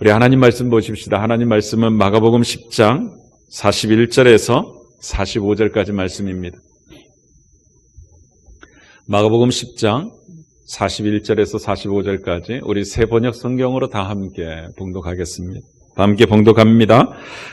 우리 하나님 말씀 보십시다. 하나님 말씀은 마가복음 10장 41절에서 45절까지 말씀입니다. 마가복음 10장 41절에서 45절까지 우리 새 번역 성경으로 다 함께 봉독하겠습니다. 다 함께 봉독합니다.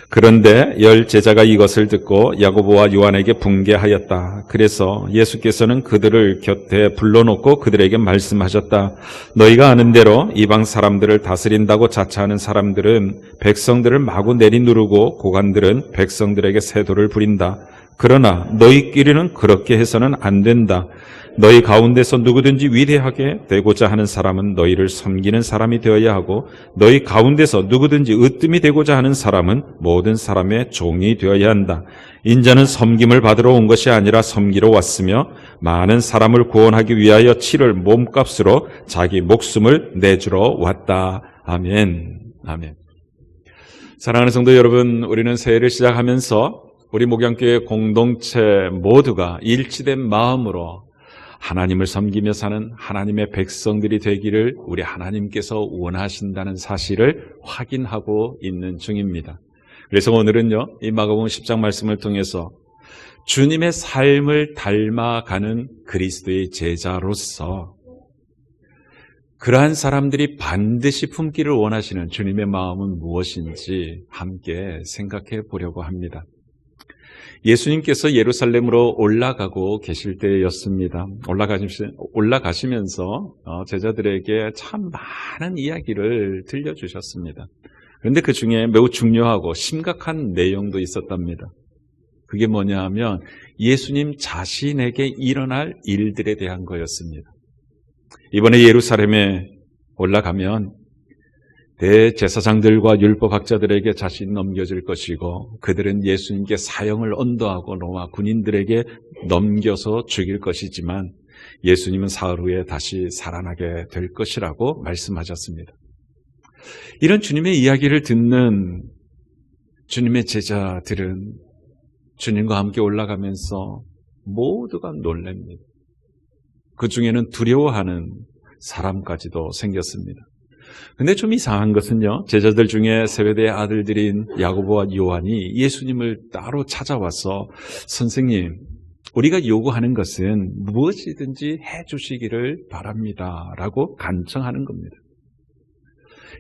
그런데 10 제자가 이것을 듣고 야고보와 요한에게 분개하였다. 그래서 예수께서는 그들을 곁에 불러놓고 그들에게 말씀하셨다. 너희가 아는 대로 이방 사람들을 다스린다고 자처하는 사람들은 백성들을 마구 내리누르고 고관들은 백성들에게 세도를 부린다. 그러나 너희끼리는 그렇게 해서는 안 된다. 너희 가운데서 누구든지 위대하게 되고자 하는 사람은 너희를 섬기는 사람이 되어야 하고 너희 가운데서 누구든지 으뜸이 되고자 하는 사람은 모든 사람의 종이 되어야 한다. 인자는 섬김을 받으러 온 것이 아니라 섬기러 왔으며 많은 사람을 구원하기 위하여 치를 몸값으로 자기 목숨을 내주러 왔다. 아멘. 아멘. 사랑하는 성도 여러분, 우리는 새해를 시작하면서 우리 목양교회 공동체 모두가 일치된 마음으로 하나님을 섬기며 사는 하나님의 백성들이 되기를 우리 하나님께서 원하신다는 사실을 확인하고 있는 중입니다. 그래서 오늘은요, 이 마가복음 10장 말씀을 통해서 주님의 삶을 닮아가는 그리스도의 제자로서 그러한 사람들이 반드시 품기를 원하시는 주님의 마음은 무엇인지 함께 생각해 보려고 합니다. 예수님께서 예루살렘으로 올라가고 계실 때였습니다. 올라가시면서 제자들에게 참 많은 이야기를 들려주셨습니다. 그런데 그 중에 매우 중요하고 심각한 내용도 있었답니다. 그게 뭐냐 하면 예수님 자신에게 일어날 일들에 대한 거였습니다. 이번에 예루살렘에 올라가면 대제사장들과 율법학자들에게 자신이 넘겨질 것이고 그들은 예수님께 사형을 언도하고 로마 군인들에게 넘겨서 죽일 것이지만 예수님은 사흘 후에 다시 살아나게 될 것이라고 말씀하셨습니다. 이런 주님의 이야기를 듣는 주님의 제자들은 주님과 함께 올라가면서 모두가 놀랍니다. 그 중에는 두려워하는 사람까지도 생겼습니다. 근데 좀 이상한 것은요, 제자들 중에 세베대의 아들들인 야고보와 요한이 예수님을 따로 찾아와서 선생님, 우리가 요구하는 것은 무엇이든지 해주시기를 바랍니다 라고 간청하는 겁니다.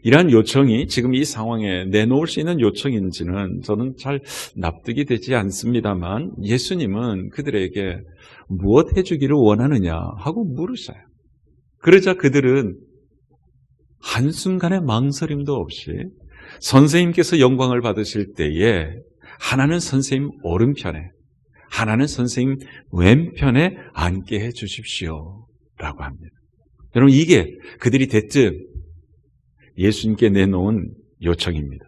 이러한 요청이 지금 이 상황에 내놓을 수 있는 요청인지는 저는 잘 납득이 되지 않습니다만 예수님은 그들에게 무엇 해주기를 원하느냐 하고 물으셔요. 그러자 그들은 한순간의 망설임도 없이 선생님께서 영광을 받으실 때에 하나는 선생님 오른편에 하나는 선생님 왼편에 앉게 해 주십시오 라고 합니다. 여러분, 이게 그들이 대뜸 예수님께 내놓은 요청입니다.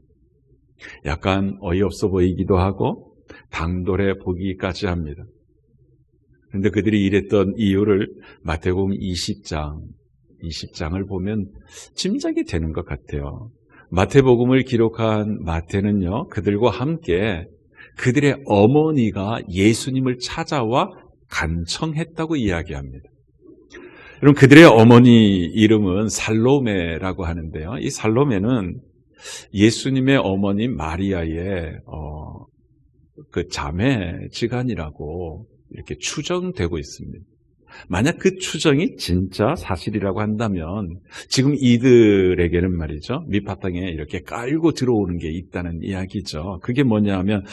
약간 어이없어 보이기도 하고 당돌해 보기까지 합니다. 그런데 그들이 이랬던 이유를 마태복음 20장을 보면 짐작이 되는 것 같아요. 마태복음을 기록한 마태는요, 그들과 함께 그들의 어머니가 예수님을 찾아와 간청했다고 이야기합니다. 여러분, 그들의 어머니 이름은 살로메라고 하는데요. 이 살로메는 예수님의 어머니 마리아의 그 자매지간이라고 이렇게 추정되고 있습니다. 만약 그 추정이 진짜 사실이라고 한다면 지금 이들에게는 말이죠, 밑바탕에 이렇게 깔고 들어오는 게 있다는 이야기죠. 그게 뭐냐 하면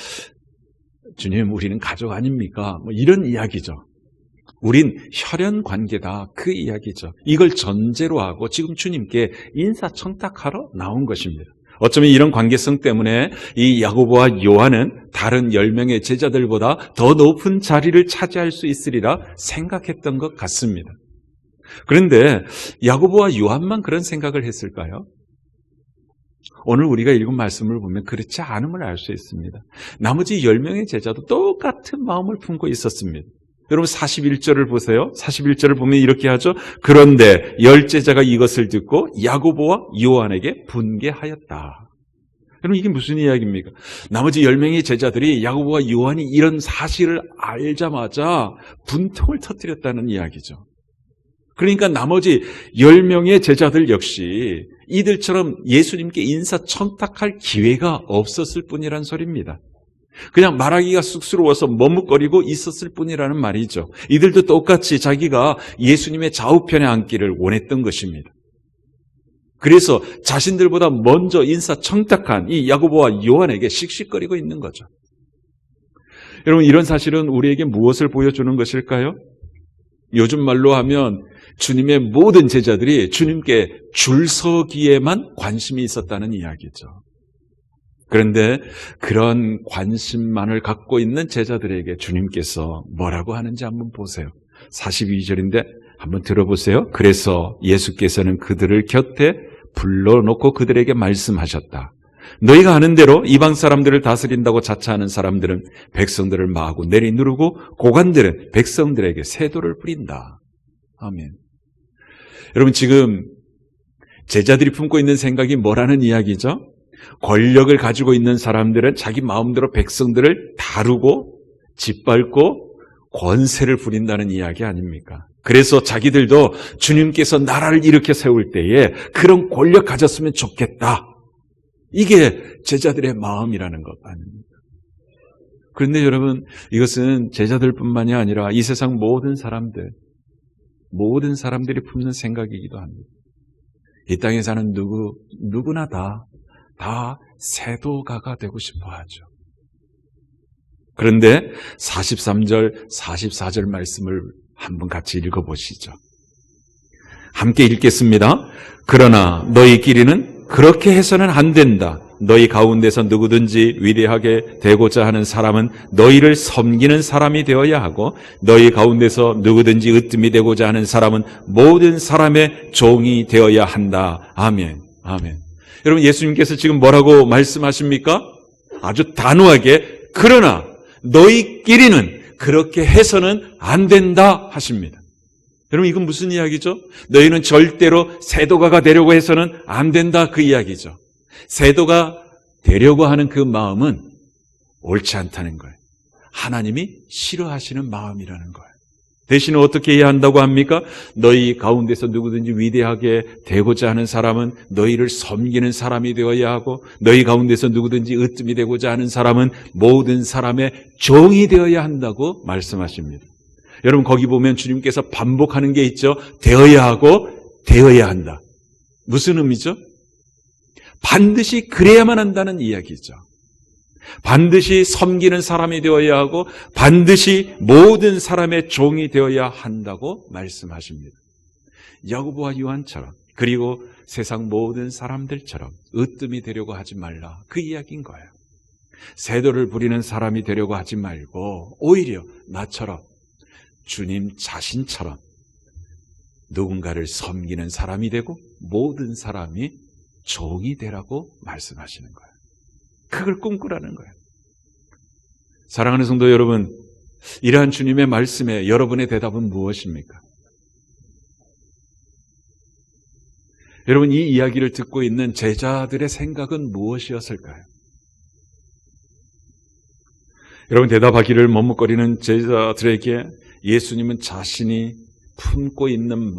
주님, 우리는 가족 아닙니까? 뭐 이런 이야기죠. 우린 혈연 관계다, 그 이야기죠. 이걸 전제로 하고 지금 주님께 인사청탁하러 나온 것입니다. 어쩌면 이런 관계성 때문에 이 야고보와 요한은 다른 10명의 제자들보다 더 높은 자리를 차지할 수 있으리라 생각했던 것 같습니다. 그런데 야고보와 요한만 그런 생각을 했을까요? 오늘 우리가 읽은 말씀을 보면 그렇지 않음을 알 수 있습니다. 나머지 10명의 제자도 똑같은 마음을 품고 있었습니다. 여러분 41절을 보세요. 41절을 보면 이렇게 하죠. 그런데 10 제자가 이것을 듣고 야고보와 요한에게 분개하였다. 여러분, 이게 무슨 이야기입니까? 나머지 10명의 제자들이 야고보와 요한이 이런 사실을 알자마자 분통을 터뜨렸다는 이야기죠. 그러니까 나머지 10명의 제자들 역시 이들처럼 예수님께 인사청탁할 기회가 없었을 뿐이란 소리입니다. 그냥 말하기가 쑥스러워서 머뭇거리고 있었을 뿐이라는 말이죠. 이들도 똑같이 자기가 예수님의 좌우편에 앉기를 원했던 것입니다. 그래서 자신들보다 먼저 인사청탁한 이 야고보와 요한에게 씩씩거리고 있는 거죠. 여러분, 이런 사실은 우리에게 무엇을 보여주는 것일까요? 요즘 말로 하면 주님의 모든 제자들이 주님께 줄 서기에만 관심이 있었다는 이야기죠. 그런데 그런 관심만을 갖고 있는 제자들에게 주님께서 뭐라고 하는지 한번 보세요. 42절인데 한번 들어보세요. 그래서 예수께서는 그들을 곁에 불러놓고 그들에게 말씀하셨다. 너희가 아는 대로 이방 사람들을 다스린다고 자처하는 사람들은 백성들을 마구 내리누르고 고관들은 백성들에게 세도를 부린다. 아멘. 여러분, 지금 제자들이 품고 있는 생각이 뭐라는 이야기죠? 권력을 가지고 있는 사람들은 자기 마음대로 백성들을 다루고 짓밟고 권세를 부린다는 이야기 아닙니까? 그래서 자기들도 주님께서 나라를 일으켜 세울 때에 그런 권력 가졌으면 좋겠다. 이게 제자들의 마음이라는 것 아닙니까? 그런데 여러분, 이것은 제자들뿐만이 아니라 이 세상 모든 사람들이 품는 생각이기도 합니다. 이 땅에 사는 누구나 다 세도가가 되고 싶어 하죠. 그런데 43절, 44절 말씀을 한번 같이 읽어보시죠. 함께 읽겠습니다. 그러나 너희끼리는 그렇게 해서는 안 된다. 너희 가운데서 누구든지 위대하게 되고자 하는 사람은 너희를 섬기는 사람이 되어야 하고 너희 가운데서 누구든지 으뜸이 되고자 하는 사람은 모든 사람의 종이 되어야 한다. 아멘. 아멘. 여러분, 예수님께서 지금 뭐라고 말씀하십니까? 아주 단호하게 그러나 너희끼리는 그렇게 해서는 안 된다 하십니다. 여러분, 이건 무슨 이야기죠? 너희는 절대로 세도가가 되려고 해서는 안 된다, 그 이야기죠. 세도가 되려고 하는 그 마음은 옳지 않다는 거예요. 하나님이 싫어하시는 마음이라는 거예요. 대신 어떻게 해야 한다고 합니까? 너희 가운데서 누구든지 위대하게 되고자 하는 사람은 너희를 섬기는 사람이 되어야 하고 너희 가운데서 누구든지 으뜸이 되고자 하는 사람은 모든 사람의 종이 되어야 한다고 말씀하십니다. 여러분, 거기 보면 주님께서 반복하는 게 있죠. 되어야 하고 되어야 한다. 무슨 의미죠? 반드시 그래야만 한다는 이야기죠. 반드시 섬기는 사람이 되어야 하고 반드시 모든 사람의 종이 되어야 한다고 말씀하십니다. 야고보와 요한처럼, 그리고 세상 모든 사람들처럼 으뜸이 되려고 하지 말라, 그 이야기인 거예요. 세도를 부리는 사람이 되려고 하지 말고 오히려 나처럼 주님 자신처럼 누군가를 섬기는 사람이 되고 모든 사람이 종이 되라고 말씀하시는 거예요. 그걸 꿈꾸라는 거예요. 사랑하는 성도 여러분, 이러한 주님의 말씀에 여러분의 대답은 무엇입니까? 여러분, 이 이야기를 듣고 있는 제자들의 생각은 무엇이었을까요? 여러분, 대답하기를 머뭇거리는 제자들에게 예수님은 자신이 품고 있는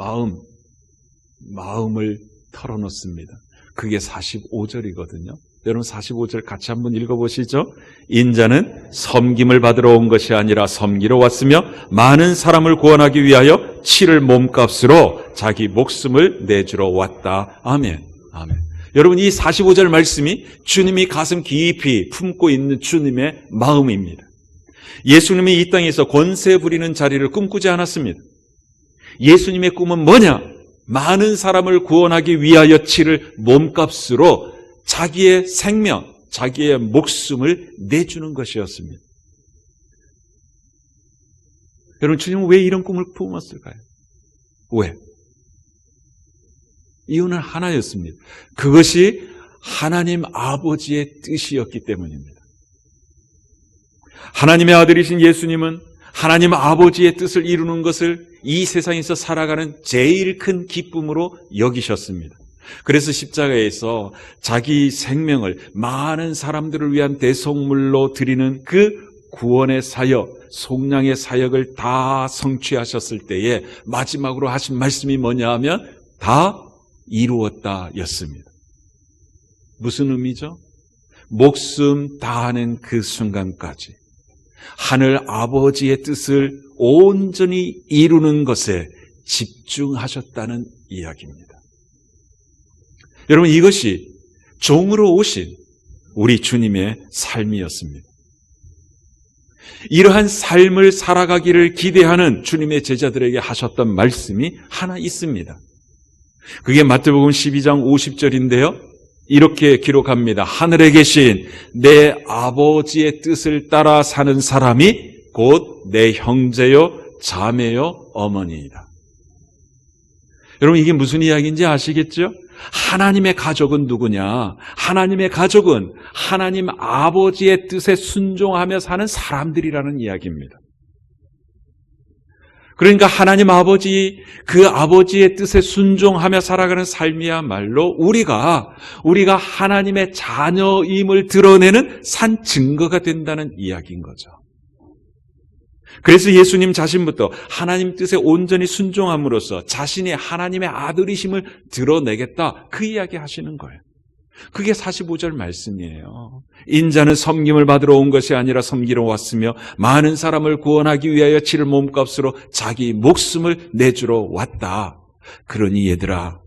마음을 털어놓습니다. 그게 45절이거든요. 여러분, 45절 같이 한번 읽어보시죠. 인자는 섬김을 받으러 온 것이 아니라 섬기러 왔으며 많은 사람을 구원하기 위하여 치를 몸값으로 자기 목숨을 내주러 왔다. 아멘. 아멘. 여러분, 이 45절 말씀이 주님이 가슴 깊이 품고 있는 주님의 마음입니다. 예수님이 이 땅에서 권세 부리는 자리를 꿈꾸지 않았습니다. 예수님의 꿈은 뭐냐? 많은 사람을 구원하기 위하여 치를 몸값으로 자기의 생명, 자기의 목숨을 내주는 것이었습니다. 여러분, 주님은 왜 이런 꿈을 품었을까요? 왜? 이유는 하나였습니다. 그것이 하나님 아버지의 뜻이었기 때문입니다. 하나님의 아들이신 예수님은 하나님 아버지의 뜻을 이루는 것을 이 세상에서 살아가는 제일 큰 기쁨으로 여기셨습니다. 그래서 십자가에서 자기 생명을 많은 사람들을 위한 대속물로 드리는 그 구원의 사역, 속량의 사역을 다 성취하셨을 때에 마지막으로 하신 말씀이 뭐냐 하면 다 이루었다였습니다. 무슨 의미죠? 목숨 다하는 그 순간까지 하늘 아버지의 뜻을 온전히 이루는 것에 집중하셨다는 이야기입니다. 여러분, 이것이 종으로 오신 우리 주님의 삶이었습니다. 이러한 삶을 살아가기를 기대하는 주님의 제자들에게 하셨던 말씀이 하나 있습니다. 그게 마태복음 12장 50절인데요. 이렇게 기록합니다. 하늘에 계신 내 아버지의 뜻을 따라 사는 사람이 곧 내 형제요, 자매요, 어머니이다. 여러분, 이게 무슨 이야기인지 아시겠죠? 하나님의 가족은 누구냐? 하나님의 가족은 하나님 아버지의 뜻에 순종하며 사는 사람들이라는 이야기입니다. 그러니까 하나님 아버지, 그 아버지의 뜻에 순종하며 살아가는 삶이야말로 우리가 하나님의 자녀임을 드러내는 산 증거가 된다는 이야기인 거죠. 그래서 예수님 자신부터 하나님 뜻에 온전히 순종함으로써 자신이 하나님의 아들이심을 드러내겠다, 그 이야기 하시는 거예요. 그게 45절 말씀이에요. 인자는 섬김을 받으러 온 것이 아니라 섬기러 왔으며 많은 사람을 구원하기 위하여 치를 몸값으로 자기 목숨을 내주러 왔다. 그러니 얘들아,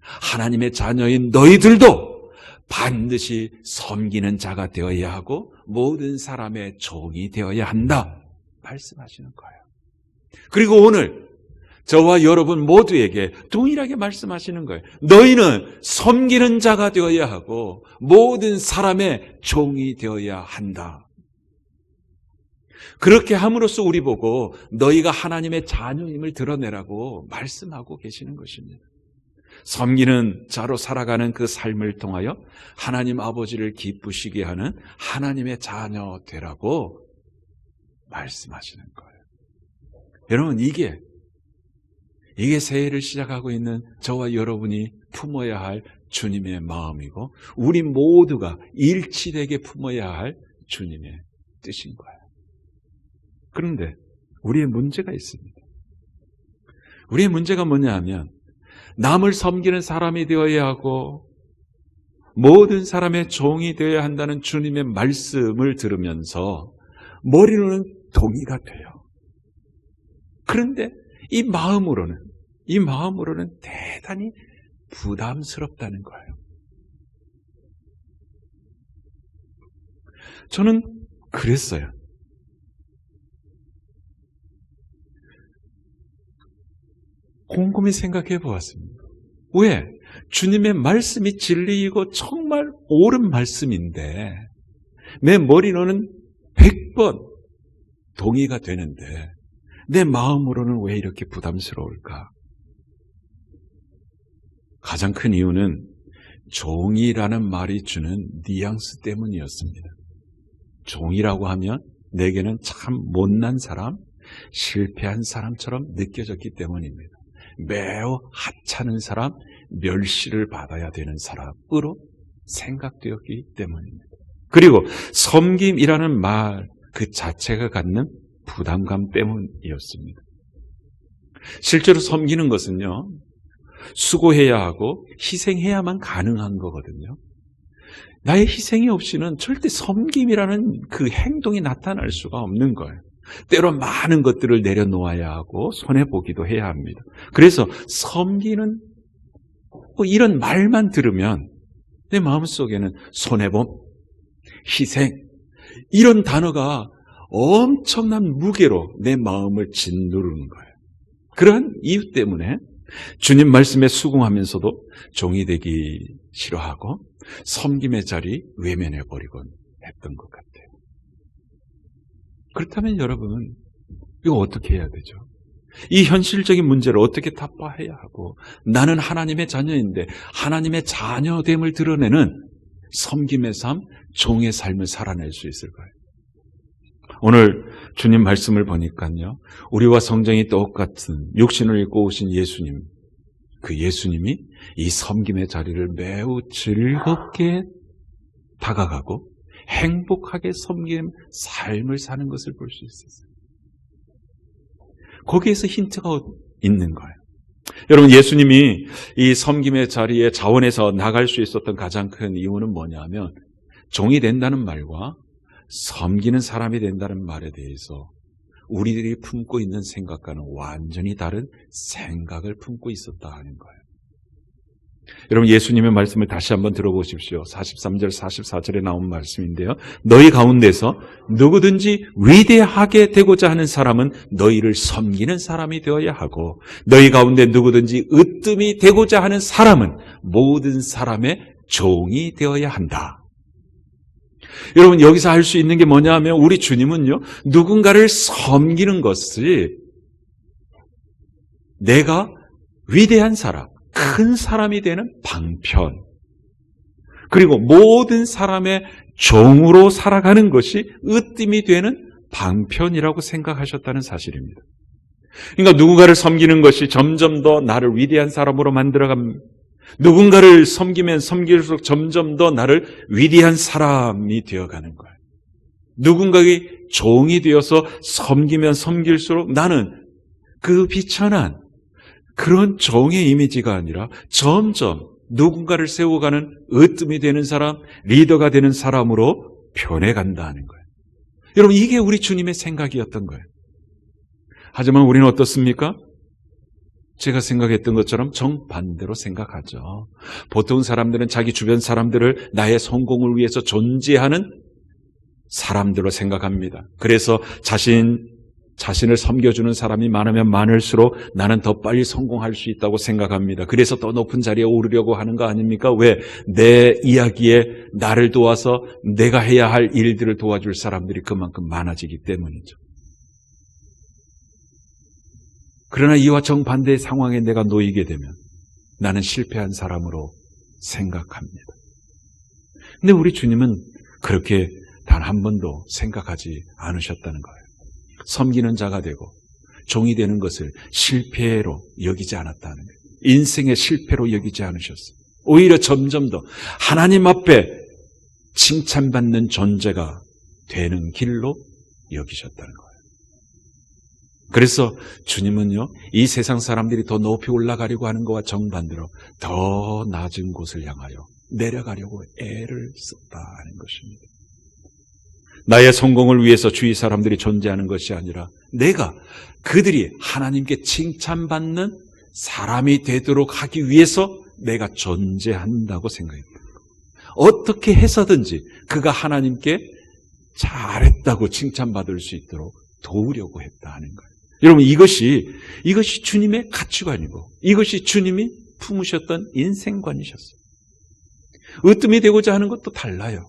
하나님의 자녀인 너희들도 반드시 섬기는 자가 되어야 하고 모든 사람의 종이 되어야 한다 말씀하시는 거예요. 그리고 오늘 저와 여러분 모두에게 동일하게 말씀하시는 거예요. 너희는 섬기는 자가 되어야 하고 모든 사람의 종이 되어야 한다. 그렇게 함으로써 우리 보고 너희가 하나님의 자녀임을 드러내라고 말씀하고 계시는 것입니다. 섬기는 자로 살아가는 그 삶을 통하여 하나님 아버지를 기쁘시게 하는 하나님의 자녀 되라고 말씀하시는 거예요. 여러분, 이게 새해를 시작하고 있는 저와 여러분이 품어야 할 주님의 마음이고 우리 모두가 일치되게 품어야 할 주님의 뜻인 거예요. 그런데 우리의 문제가 있습니다. 우리의 문제가 뭐냐 하면 남을 섬기는 사람이 되어야 하고 모든 사람의 종이 되어야 한다는 주님의 말씀을 들으면서 머리로는 동의가 돼요. 그런데 이 마음으로는 대단히 부담스럽다는 거예요. 저는 그랬어요. 곰곰이 생각해 보았습니다. 왜? 주님의 말씀이 진리이고 정말 옳은 말씀인데 내 머리로는 100번 동의가 되는데 내 마음으로는 왜 이렇게 부담스러울까? 가장 큰 이유는 종이라는 말이 주는 뉘앙스 때문이었습니다. 종이라고 하면 내게는 참 못난 사람, 실패한 사람처럼 느껴졌기 때문입니다. 매우 하찮은 사람, 멸시를 받아야 되는 사람으로 생각되었기 때문입니다. 그리고 섬김이라는 말 그 자체가 갖는 부담감 때문이었습니다. 실제로 섬기는 것은요, 수고해야 하고 희생해야만 가능한 거거든요. 나의 희생이 없이는 절대 섬김이라는 그 행동이 나타날 수가 없는 거예요. 때로 많은 것들을 내려놓아야 하고 손해보기도 해야 합니다. 그래서 섬기는 이런 말만 들으면 내 마음속에는 손해봄, 희생, 이런 단어가 엄청난 무게로 내 마음을 짓누르는 거예요. 그러한 이유 때문에 주님 말씀에 수긍하면서도 종이 되기 싫어하고 섬김의 자리 외면해버리곤 했던 것 같아요. 그렇다면 여러분, 이거 어떻게 해야 되죠? 이 현실적인 문제를 어떻게 타파해야 하고 나는 하나님의 자녀인데 하나님의 자녀됨을 드러내는 섬김의 삶, 종의 삶을 살아낼 수 있을까요? 오늘 주님 말씀을 보니까요, 우리와 성정이 똑같은 육신을 입고 오신 예수님, 그 예수님이 이 섬김의 자리를 매우 즐겁게 다가가고 행복하게 섬김 삶을 사는 것을 볼 수 있었어요. 거기에서 힌트가 있는 거예요. 여러분, 예수님이 이 섬김의 자리에 자원해서 나갈 수 있었던 가장 큰 이유는 뭐냐면 종이 된다는 말과 섬기는 사람이 된다는 말에 대해서 우리들이 품고 있는 생각과는 완전히 다른 생각을 품고 있었다 하는 거예요. 여러분, 예수님의 말씀을 다시 한번 들어보십시오. 43절, 44절에 나온 말씀인데요. 너희 가운데서 누구든지 위대하게 되고자 하는 사람은 너희를 섬기는 사람이 되어야 하고, 너희 가운데 누구든지 으뜸이 되고자 하는 사람은 모든 사람의 종이 되어야 한다. 여러분, 여기서 할 수 있는 게 뭐냐 하면 우리 주님은요, 누군가를 섬기는 것이 내가 위대한 사람, 큰 사람이 되는 방편, 그리고 모든 사람의 종으로 살아가는 것이 으뜸이 되는 방편이라고 생각하셨다는 사실입니다. 그러니까 누군가를 섬기는 것이 점점 더 나를 위대한 사람으로 만들어갑니다. 누군가를 섬기면 섬길수록 점점 더 나를 위대한 사람이 되어가는 거예요. 누군가의 종이 되어서 섬기면 섬길수록 나는 그 비천한 그런 종의 이미지가 아니라 점점 누군가를 세워가는 으뜸이 되는 사람, 리더가 되는 사람으로 변해간다는 거예요. 여러분, 이게 우리 주님의 생각이었던 거예요. 하지만 우리는 어떻습니까? 제가 생각했던 것처럼 정반대로 생각하죠. 보통 사람들은 자기 주변 사람들을 나의 성공을 위해서 존재하는 사람들로 생각합니다. 그래서 자신을 섬겨주는 사람이 많으면 많을수록 나는 더 빨리 성공할 수 있다고 생각합니다. 그래서 더 높은 자리에 오르려고 하는 거 아닙니까? 왜? 내 이야기에 나를 도와서 내가 해야 할 일들을 도와줄 사람들이 그만큼 많아지기 때문이죠. 그러나 이와 정반대의 상황에 내가 놓이게 되면 나는 실패한 사람으로 생각합니다. 근데 우리 주님은 그렇게 단 한 번도 생각하지 않으셨다는 거예요. 섬기는 자가 되고 종이 되는 것을 실패로 여기지 않았다는 거예요. 인생의 실패로 여기지 않으셨어요. 오히려 점점 더 하나님 앞에 칭찬받는 존재가 되는 길로 여기셨다는 거예요. 그래서 주님은요, 이 세상 사람들이 더 높이 올라가려고 하는 것과 정반대로 더 낮은 곳을 향하여 내려가려고 애를 썼다는 것입니다. 나의 성공을 위해서 주위 사람들이 존재하는 것이 아니라 내가 그들이 하나님께 칭찬받는 사람이 되도록 하기 위해서 내가 존재한다고 생각했다. 어떻게 해서든지 그가 하나님께 잘했다고 칭찬받을 수 있도록 도우려고 했다 하는 거예요. 여러분, 이것이 주님의 가치관이고 이것이 주님이 품으셨던 인생관이셨어요. 으뜸이 되고자 하는 것도 달라요.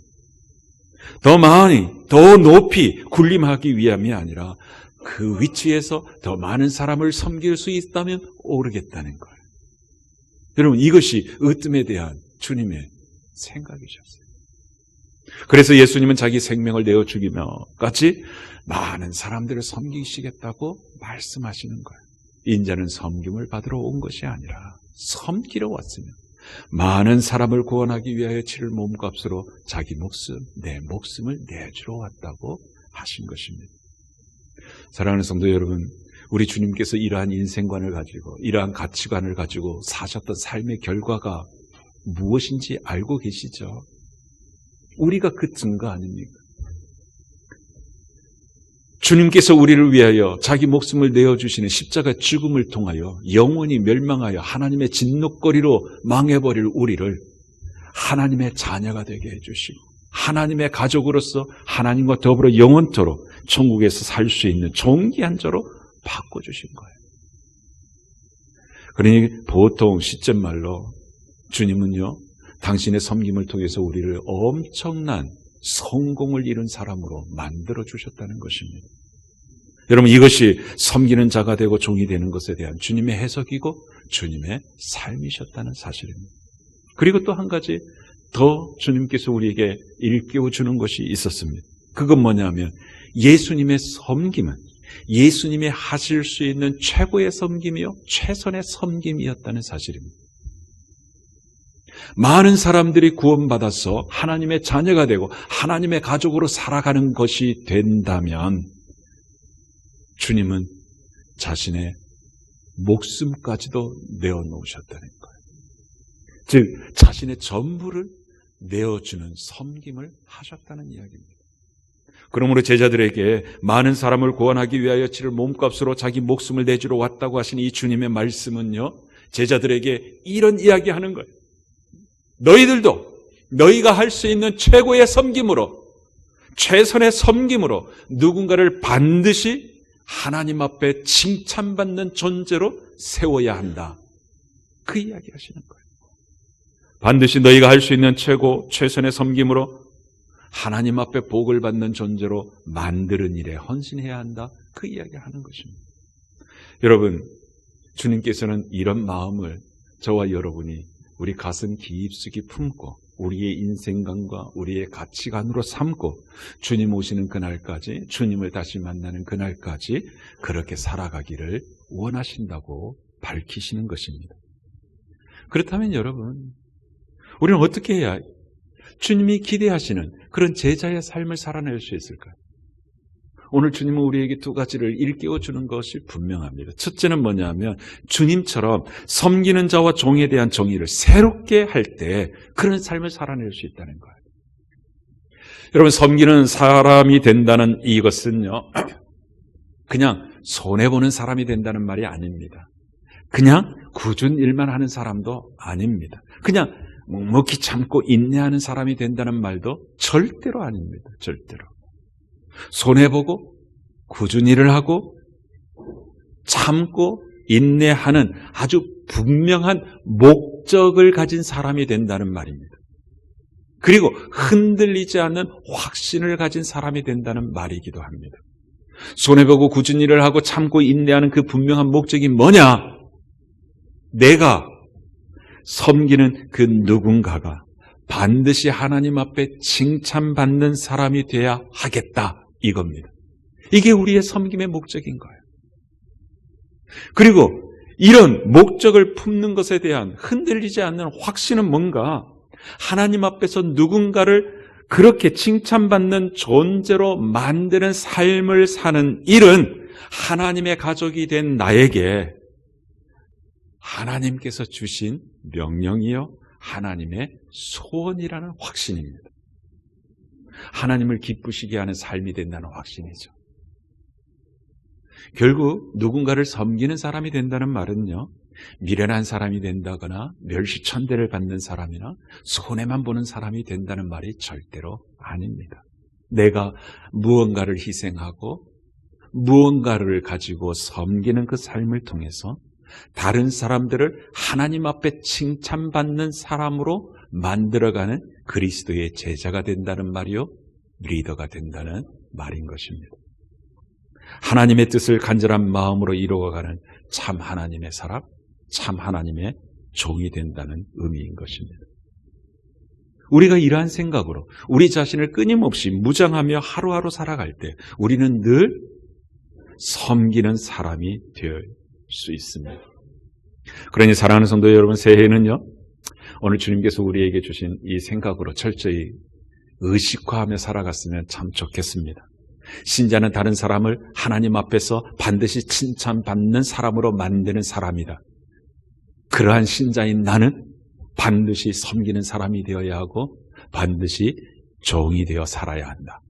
더 많이, 더 높이 군림하기 위함이 아니라 그 위치에서 더 많은 사람을 섬길 수 있다면 오르겠다는 거예요. 여러분, 이것이 으뜸에 대한 주님의 생각이셨어요. 그래서 예수님은 자기 생명을 내어주기며까지 많은 사람들을 섬기시겠다고 말씀하시는 거예요. 인자는 섬김을 받으러 온 것이 아니라 섬기러 왔으며 많은 사람을 구원하기 위하여 치를 몸값으로 자기 목숨, 내 목숨을 내주러 왔다고 하신 것입니다. 사랑하는 성도 여러분, 우리 주님께서 이러한 인생관을 가지고 이러한 가치관을 가지고 사셨던 삶의 결과가 무엇인지 알고 계시죠? 우리가 그 증거 아닙니까? 주님께서 우리를 위하여 자기 목숨을 내어주시는 십자가 죽음을 통하여 영원히 멸망하여 하나님의 진노거리로 망해버릴 우리를 하나님의 자녀가 되게 해주시고 하나님의 가족으로서 하나님과 더불어 영원토록 천국에서 살 수 있는 존귀한 자로 바꿔주신 거예요. 그러니 보통 시쳇말로 주님은요, 당신의 섬김을 통해서 우리를 엄청난 성공을 이룬 사람으로 만들어 주셨다는 것입니다. 여러분, 이것이 섬기는 자가 되고 종이 되는 것에 대한 주님의 해석이고 주님의 삶이셨다는 사실입니다. 그리고 또 한 가지 더 주님께서 우리에게 일깨워 주는 것이 있었습니다. 그건 뭐냐면 예수님의 섬김은 예수님이 하실 수 있는 최고의 섬김이요 최선의 섬김이었다는 사실입니다. 많은 사람들이 구원받아서 하나님의 자녀가 되고 하나님의 가족으로 살아가는 것이 된다면 주님은 자신의 목숨까지도 내어놓으셨다는 거예요. 즉 자신의 전부를 내어주는 섬김을 하셨다는 이야기입니다. 그러므로 제자들에게 많은 사람을 구원하기 위하여 치를 몸값으로 자기 목숨을 내주러 왔다고 하신 이 주님의 말씀은요, 제자들에게 이런 이야기하는 거예요. 너희들도 너희가 할 수 있는 최고의 섬김으로, 최선의 섬김으로 누군가를 반드시 하나님 앞에 칭찬받는 존재로 세워야 한다. 그 이야기 하시는 거예요. 반드시 너희가 할 수 있는 최선의 섬김으로 하나님 앞에 복을 받는 존재로 만드는 일에 헌신해야 한다. 그 이야기 하는 것입니다. 여러분, 주님께서는 이런 마음을 저와 여러분이 우리 가슴 깊숙이 품고 우리의 인생관과 우리의 가치관으로 삼고 주님 오시는 그날까지, 주님을 다시 만나는 그날까지 그렇게 살아가기를 원하신다고 밝히시는 것입니다. 그렇다면 여러분, 우리는 어떻게 해야 주님이 기대하시는 그런 제자의 삶을 살아낼 수 있을까요? 오늘 주님은 우리에게 두 가지를 일깨워주는 것이 분명합니다. 첫째는 뭐냐면 주님처럼 섬기는 자와 종에 대한 정의를 새롭게 할 때 그런 삶을 살아낼 수 있다는 거예요. 여러분, 섬기는 사람이 된다는 이것은요, 그냥 손해보는 사람이 된다는 말이 아닙니다. 그냥 굳은 일만 하는 사람도 아닙니다. 그냥 묵묵히 참고 인내하는 사람이 된다는 말도 절대로 아닙니다. 절대로. 손해보고 꾸준히 일을 하고 참고 인내하는 아주 분명한 목적을 가진 사람이 된다는 말입니다. 그리고 흔들리지 않는 확신을 가진 사람이 된다는 말이기도 합니다. 손해보고 꾸준히 일을 하고 참고 인내하는 그 분명한 목적이 뭐냐? 내가 섬기는 그 누군가가 반드시 하나님 앞에 칭찬받는 사람이 돼야 하겠다, 이겁니다. 이게 우리의 섬김의 목적인 거예요. 그리고 이런 목적을 품는 것에 대한 흔들리지 않는 확신은 뭔가, 하나님 앞에서 누군가를 그렇게 칭찬받는 존재로 만드는 삶을 사는 일은 하나님의 가족이 된 나에게 하나님께서 주신 명령이요, 하나님의 소원이라는 확신입니다. 하나님을 기쁘시게 하는 삶이 된다는 확신이죠. 결국 누군가를 섬기는 사람이 된다는 말은요, 미련한 사람이 된다거나 멸시천대를 받는 사람이나 손해만 보는 사람이 된다는 말이 절대로 아닙니다. 내가 무언가를 희생하고 무언가를 가지고 섬기는 그 삶을 통해서 다른 사람들을 하나님 앞에 칭찬받는 사람으로 만들어가는 그리스도의 제자가 된다는 말이요, 리더가 된다는 말인 것입니다. 하나님의 뜻을 간절한 마음으로 이루어가는 참 하나님의 사람, 참 하나님의 종이 된다는 의미인 것입니다. 우리가 이러한 생각으로 우리 자신을 끊임없이 무장하며 하루하루 살아갈 때 우리는 늘 섬기는 사람이 될 수 있습니다. 그러니 사랑하는 성도 여러분, 새해에는요, 오늘 주님께서 우리에게 주신 이 생각으로 철저히 의식화하며 살아갔으면 참 좋겠습니다. 신자는 다른 사람을 하나님 앞에서 반드시 칭찬받는 사람으로 만드는 사람이다. 그러한 신자인 나는 반드시 섬기는 사람이 되어야 하고 반드시 종이 되어 살아야 한다.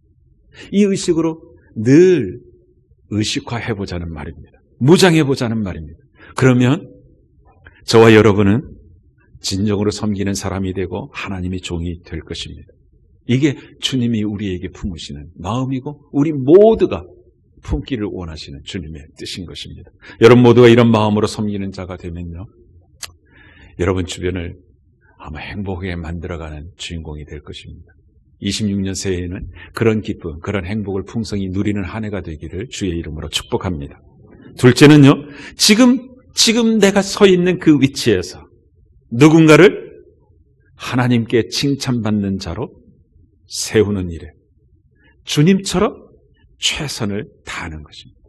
이 의식으로 늘 의식화해보자는 말입니다. 무장해보자는 말입니다. 그러면 저와 여러분은 진정으로 섬기는 사람이 되고 하나님의 종이 될 것입니다. 이게 주님이 우리에게 품으시는 마음이고 우리 모두가 품기를 원하시는 주님의 뜻인 것입니다. 여러분 모두가 이런 마음으로 섬기는 자가 되면요, 여러분 주변을 아마 행복하게 만들어가는 주인공이 될 것입니다. 26년 새해에는 그런 기쁨, 그런 행복을 풍성히 누리는 한 해가 되기를 주의 이름으로 축복합니다. 둘째는요, 지금 내가 서 있는 그 위치에서 누군가를 하나님께 칭찬받는 자로 세우는 일에 주님처럼 최선을 다하는 것입니다.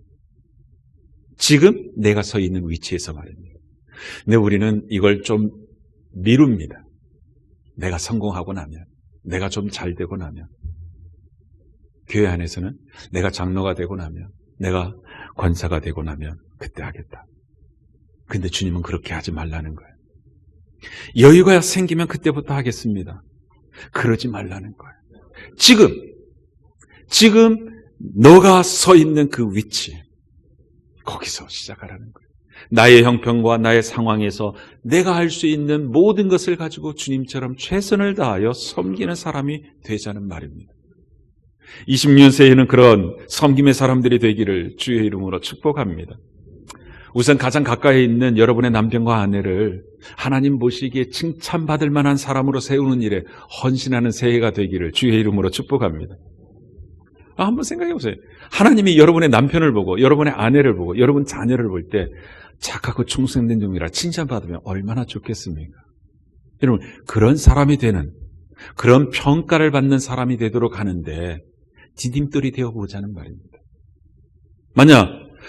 지금 내가 서 있는 위치에서 말입니다. 근데 우리는 이걸 좀 미룹니다. 내가 성공하고 나면, 내가 좀 잘 되고 나면, 교회 안에서는 내가 장로가 되고 나면, 내가 권사가 되고 나면 그때 하겠다. 근데 주님은 그렇게 하지 말라는 거예요. 여유가 생기면 그때부터 하겠습니다. 그러지 말라는 거예요. 지금 너가 서 있는 그 위치, 거기서 시작하라는 거예요. 나의 형편과 나의 상황에서 내가 할 수 있는 모든 것을 가지고 주님처럼 최선을 다하여 섬기는 사람이 되자는 말입니다. 26세에는 그런 섬김의 사람들이 되기를 주의 이름으로 축복합니다. 우선 가장 가까이 있는 여러분의 남편과 아내를 하나님 보시기에 칭찬받을 만한 사람으로 세우는 일에 헌신하는 새해가 되기를 주의 이름으로 축복합니다. 한번 생각해 보세요. 하나님이 여러분의 남편을 보고 여러분의 아내를 보고 여러분 자녀를 볼 때 착하고 충성된 종이라 칭찬받으면 얼마나 좋겠습니까? 여러분, 그런 사람이 되는, 그런 평가를 받는 사람이 되도록 하는데 디딤돌이 되어보자는 말입니다. 만약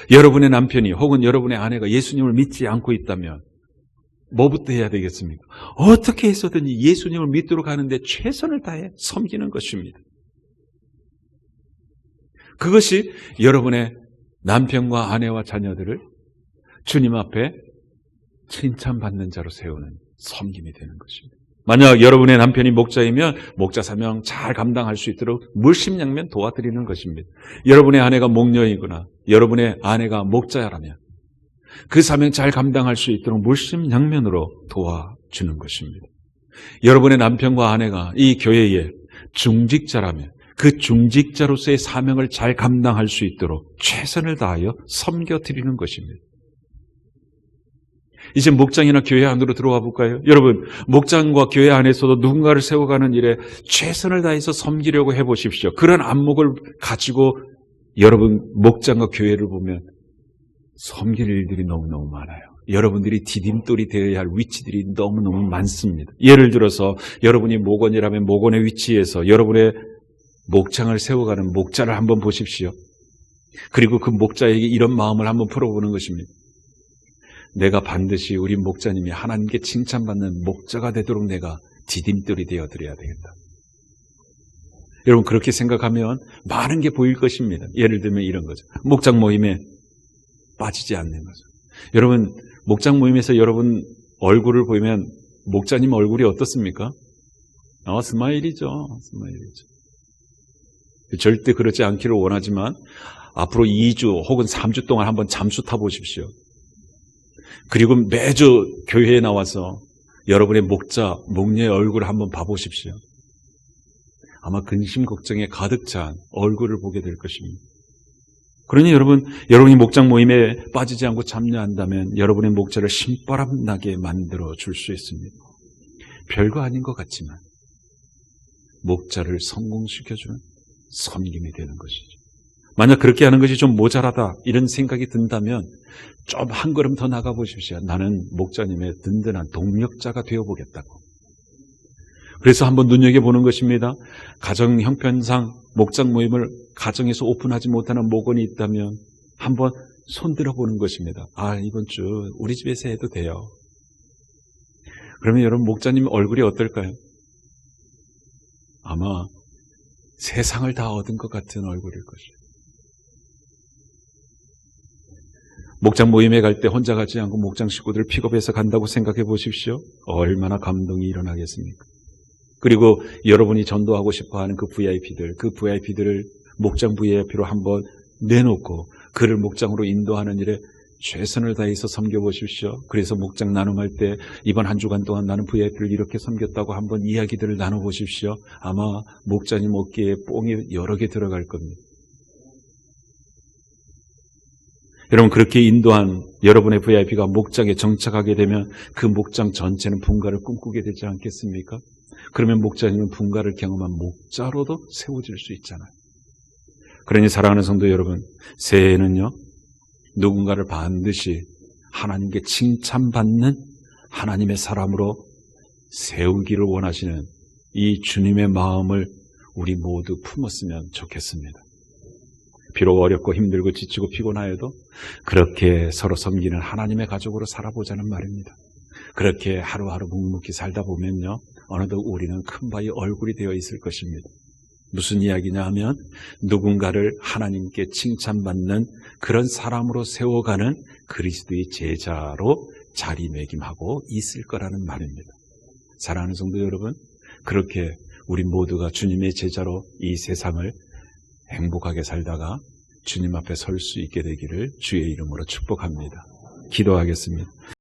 여러분의 남편이 혹은 여러분의 아내가 예수님을 믿지 않고 있다면 뭐부터 해야 되겠습니까? 어떻게 해서든지 예수님을 믿도록 하는데 최선을 다해 섬기는 것입니다. 그것이 여러분의 남편과 아내와 자녀들을 주님 앞에 칭찬받는 자로 세우는 섬김이 되는 것입니다. 만약 여러분의 남편이 목자이면 목자 사명 잘 감당할 수 있도록 물심양면 도와드리는 것입니다. 여러분의 아내가 목녀이거나 여러분의 아내가 목자라면 그 사명 잘 감당할 수 있도록 물심양면으로 도와주는 것입니다. 여러분의 남편과 아내가 이 교회의 중직자라면 그 중직자로서의 사명을 잘 감당할 수 있도록 최선을 다하여 섬겨드리는 것입니다. 이제 목장이나 교회 안으로 들어와 볼까요? 여러분, 목장과 교회 안에서도 누군가를 세워가는 일에 최선을 다해서 섬기려고 해보십시오. 그런 안목을 가지고 여러분 목장과 교회를 보면 섬길 일들이 너무너무 많아요. 여러분들이 디딤돌이 되어야 할 위치들이 너무너무 많습니다. 예를 들어서 여러분이 목원이라면 목원의 위치에서 여러분의 목장을 세워가는 목자를 한번 보십시오. 그리고 그 목자에게 이런 마음을 한번 풀어보는 것입니다. 내가 반드시 우리 목자님이 하나님께 칭찬받는 목자가 되도록 내가 디딤돌이 되어드려야 되겠다. 여러분, 그렇게 생각하면 많은 게 보일 것입니다. 예를 들면 이런 거죠. 목장 모임에 빠지지 않는 거죠. 여러분, 목장 모임에서 여러분 얼굴을 보면 목자님 얼굴이 어떻습니까? 스마일이죠. 스마일이죠. 절대 그렇지 않기를 원하지만 앞으로 2주 혹은 3주 동안 한번 잠수 타보십시오. 그리고 매주 교회에 나와서 여러분의 목자, 목녀의 얼굴을 한번 봐보십시오. 아마 근심 걱정에 가득 찬 얼굴을 보게 될 것입니다. 그러니 여러분이 목장 모임에 빠지지 않고 참여한다면 여러분의 목자를 신바람 나게 만들어 줄 수 있습니다. 별거 아닌 것 같지만 목자를 성공시켜주는 섬김이 되는 것이죠. 만약 그렇게 하는 것이 좀 모자라다 이런 생각이 든다면 좀 한 걸음 더 나가보십시오. 나는 목자님의 든든한 동력자가 되어보겠다고. 그래서 한번 눈여겨보는 것입니다. 가정 형편상 목장 모임을 가정에서 오픈하지 못하는 목원이 있다면 한번 손들어보는 것입니다. 이번 주 우리 집에서 해도 돼요. 그러면 여러분 목자님 얼굴이 어떨까요? 아마 세상을 다 얻은 것 같은 얼굴일 것이에요. 목장 모임에 갈 때 혼자 가지 않고 목장 식구들을 픽업해서 간다고 생각해 보십시오. 얼마나 감동이 일어나겠습니까? 그리고 여러분이 전도하고 싶어하는 그 VIP들을 목장 VIP로 한번 내놓고 그를 목장으로 인도하는 일에 최선을 다해서 섬겨보십시오. 그래서 목장 나눔할 때 이번 한 주간 동안 나는 VIP를 이렇게 섬겼다고 한번 이야기들을 나눠보십시오. 아마 목자님 어깨에 뽕이 여러 개 들어갈 겁니다. 여러분, 그렇게 인도한 여러분의 VIP가 목장에 정착하게 되면 그 목장 전체는 분가를 꿈꾸게 되지 않겠습니까? 그러면 목자님은 분가를 경험한 목자로도 세워질 수 있잖아요. 그러니 사랑하는 성도 여러분, 새해에는요, 누군가를 반드시 하나님께 칭찬받는 하나님의 사람으로 세우기를 원하시는 이 주님의 마음을 우리 모두 품었으면 좋겠습니다. 비록 어렵고 힘들고 지치고 피곤하여도 그렇게 서로 섬기는 하나님의 가족으로 살아보자는 말입니다. 그렇게 하루하루 묵묵히 살다 보면요, 어느덧 우리는 큰 바위 얼굴이 되어 있을 것입니다. 무슨 이야기냐 하면 누군가를 하나님께 칭찬받는 그런 사람으로 세워가는 그리스도의 제자로 자리매김하고 있을 거라는 말입니다. 사랑하는 성도 여러분, 그렇게 우리 모두가 주님의 제자로 이 세상을 행복하게 살다가 주님 앞에 설 수 있게 되기를 주의 이름으로 축복합니다. 기도하겠습니다.